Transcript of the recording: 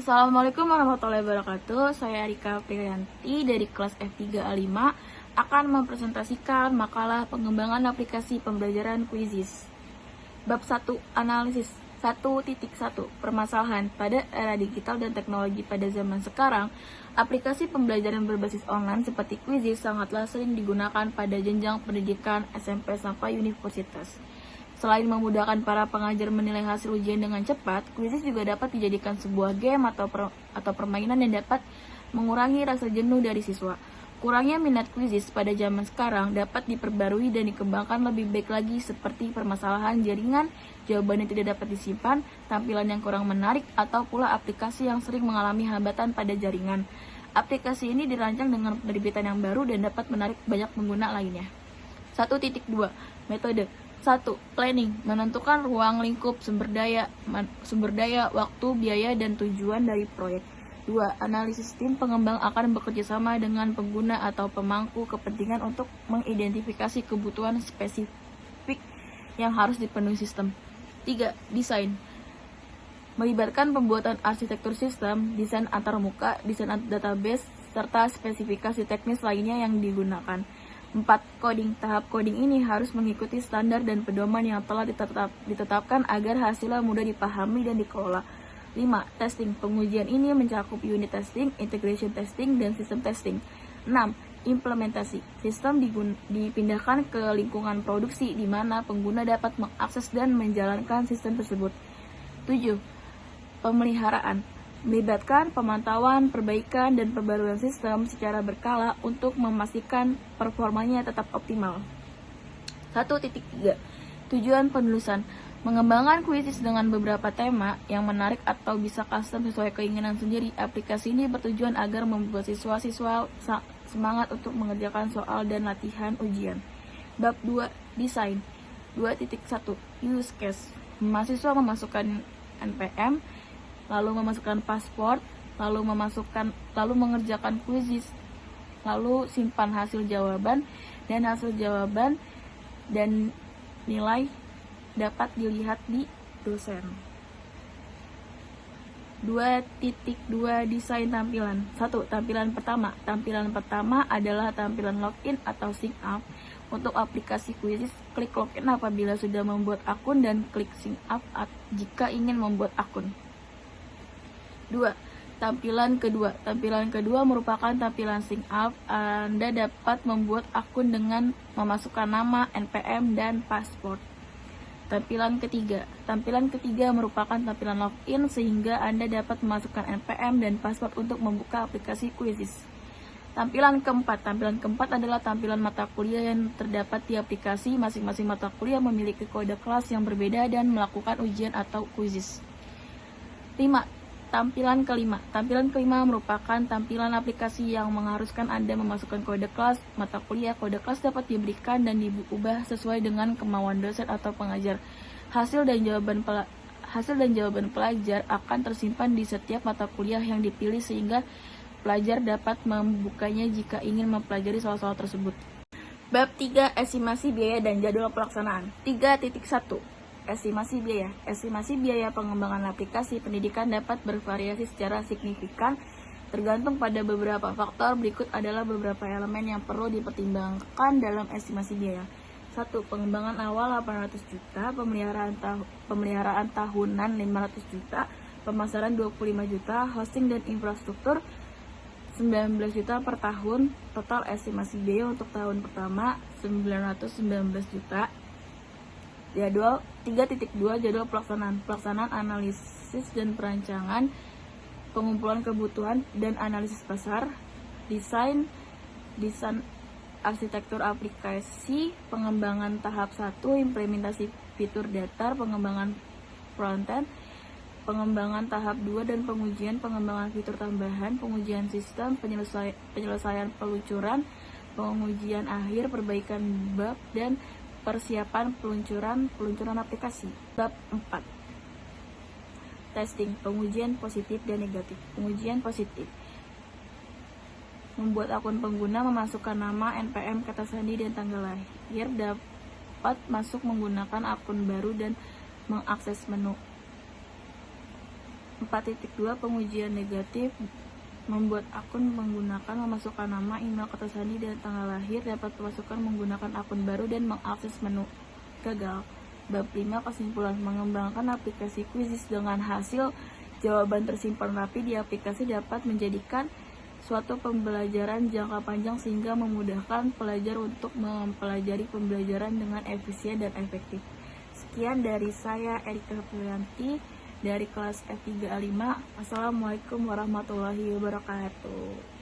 Assalamualaikum warahmatullahi wabarakatuh. Saya Rika Priyanti dari kelas F3A5 akan mempresentasikan makalah pengembangan aplikasi pembelajaran Quizizz. Bab 1, analisis 1.1 permasalahan pada era digital dan teknologi pada zaman sekarang. Aplikasi pembelajaran berbasis online seperti Quizizz sangatlah sering digunakan pada jenjang pendidikan SMP sampai universitas. Selain memudahkan para pengajar menilai hasil ujian dengan cepat, Quizizz juga dapat dijadikan sebuah game atau permainan yang dapat mengurangi rasa jenuh dari siswa. Kurangnya minat Quizizz pada zaman sekarang dapat diperbarui dan dikembangkan lebih baik lagi seperti permasalahan jaringan, jawaban yang tidak dapat disimpan, tampilan yang kurang menarik, atau pula aplikasi yang sering mengalami hambatan pada jaringan. Aplikasi ini dirancang dengan penerbitan yang baru dan dapat menarik banyak pengguna lainnya. 1.2 Metode 1. Planning, menentukan ruang lingkup sumber daya, waktu, biaya, dan tujuan dari proyek. 2. Analisis, tim pengembang akan bekerjasama dengan pengguna atau pemangku kepentingan untuk mengidentifikasi kebutuhan spesifik yang harus dipenuhi sistem. 3. Desain, melibatkan pembuatan arsitektur sistem, desain antarmuka, desain database, serta spesifikasi teknis lainnya yang digunakan. 4. Coding, tahap coding ini harus mengikuti standar dan pedoman yang telah ditetapkan agar hasilnya mudah dipahami dan dikelola. 5. Testing, pengujian ini mencakup unit testing, integration testing, dan sistem testing. 6. Implementasi, sistem dipindahkan ke lingkungan produksi di mana pengguna dapat mengakses dan menjalankan sistem tersebut. 7. Pemeliharaan, melibatkan pemantauan, perbaikan, dan perbaruan sistem secara berkala untuk memastikan performanya tetap optimal. 1.3 Tujuan penulisan, mengembangkan Quizizz dengan beberapa tema yang menarik atau bisa custom sesuai keinginan sendiri. Aplikasi ini bertujuan agar membuat siswa-siswa semangat untuk mengerjakan soal dan latihan ujian. Bab 2, desain 2.1 Use case, mahasiswa memasukkan NPM, lalu memasukkan paspor, lalu mengerjakan Quizizz, lalu simpan hasil jawaban, dan hasil jawaban dan nilai dapat dilihat di dosen. 2.2 Desain tampilan 1. Tampilan pertama. Tampilan pertama adalah tampilan login atau sign up. Untuk aplikasi Quizizz, klik login apabila sudah membuat akun dan klik sign up jika ingin membuat akun. 2. Tampilan kedua. Tampilan kedua merupakan tampilan sign up. Anda dapat membuat akun dengan memasukkan nama, NPM, dan paspor. Tampilan ketiga. Tampilan ketiga merupakan tampilan login sehingga Anda dapat memasukkan NPM dan paspor untuk membuka aplikasi Quizizz. Tampilan keempat. Tampilan keempat adalah tampilan mata kuliah yang terdapat di aplikasi. Masing-masing mata kuliah memiliki kode kelas yang berbeda dan melakukan ujian atau Quizizz. 5. Tampilan kelima. Tampilan kelima merupakan tampilan aplikasi yang mengharuskan Anda memasukkan kode kelas mata kuliah. Kode kelas dapat diberikan dan diubah sesuai dengan kemauan dosen atau pengajar. Hasil dan jawaban pelajar akan tersimpan di setiap mata kuliah yang dipilih sehingga pelajar dapat membukanya jika ingin mempelajari soal-soal tersebut. Bab 3, estimasi biaya dan jadwal pelaksanaan. 3.1 Estimasi biaya. Estimasi biaya pengembangan aplikasi pendidikan dapat bervariasi secara signifikan tergantung pada beberapa faktor. Berikut adalah beberapa elemen yang perlu dipertimbangkan dalam estimasi biaya. 1. Pengembangan awal 800 juta, pemeliharaan tahunan 500 juta, pemasaran 25 juta, hosting dan infrastruktur 19 juta per tahun. Total estimasi biaya untuk tahun pertama 919 juta. Jadwal 3.2 Jadwal pelaksanaan. Pelaksanaan analisis dan perancangan, pengumpulan kebutuhan dan analisis pasar, desain arsitektur aplikasi, pengembangan tahap 1, implementasi fitur datar, pengembangan frontend, pengembangan tahap 2 dan pengujian, pengembangan fitur tambahan, pengujian sistem, penyelesaian peluncuran, pengujian akhir, perbaikan bug, dan persiapan peluncuran aplikasi. Bab 4. Testing, pengujian positif dan negatif. Pengujian positif, membuat akun pengguna, memasukkan nama, NPM, kata sandi, dan tanggal lahir, dapat masuk menggunakan akun baru dan mengakses menu. 4.2 Pengujian negatif. Membuat akun menggunakan memasukkan nama, email, kata sandi, dan tanggal lahir. Dapat dimasukkan menggunakan akun baru dan mengakses menu. Gagal. Bab 5 Kesimpulan. Mengembangkan aplikasi Quizzes dengan hasil jawaban tersimpan rapi di aplikasi dapat menjadikan suatu pembelajaran jangka panjang sehingga memudahkan pelajar untuk mempelajari pembelajaran dengan efisien dan efektif. Sekian dari saya, Erika Priyanti, dari kelas F3A5. Assalamualaikum warahmatullahi wabarakatuh.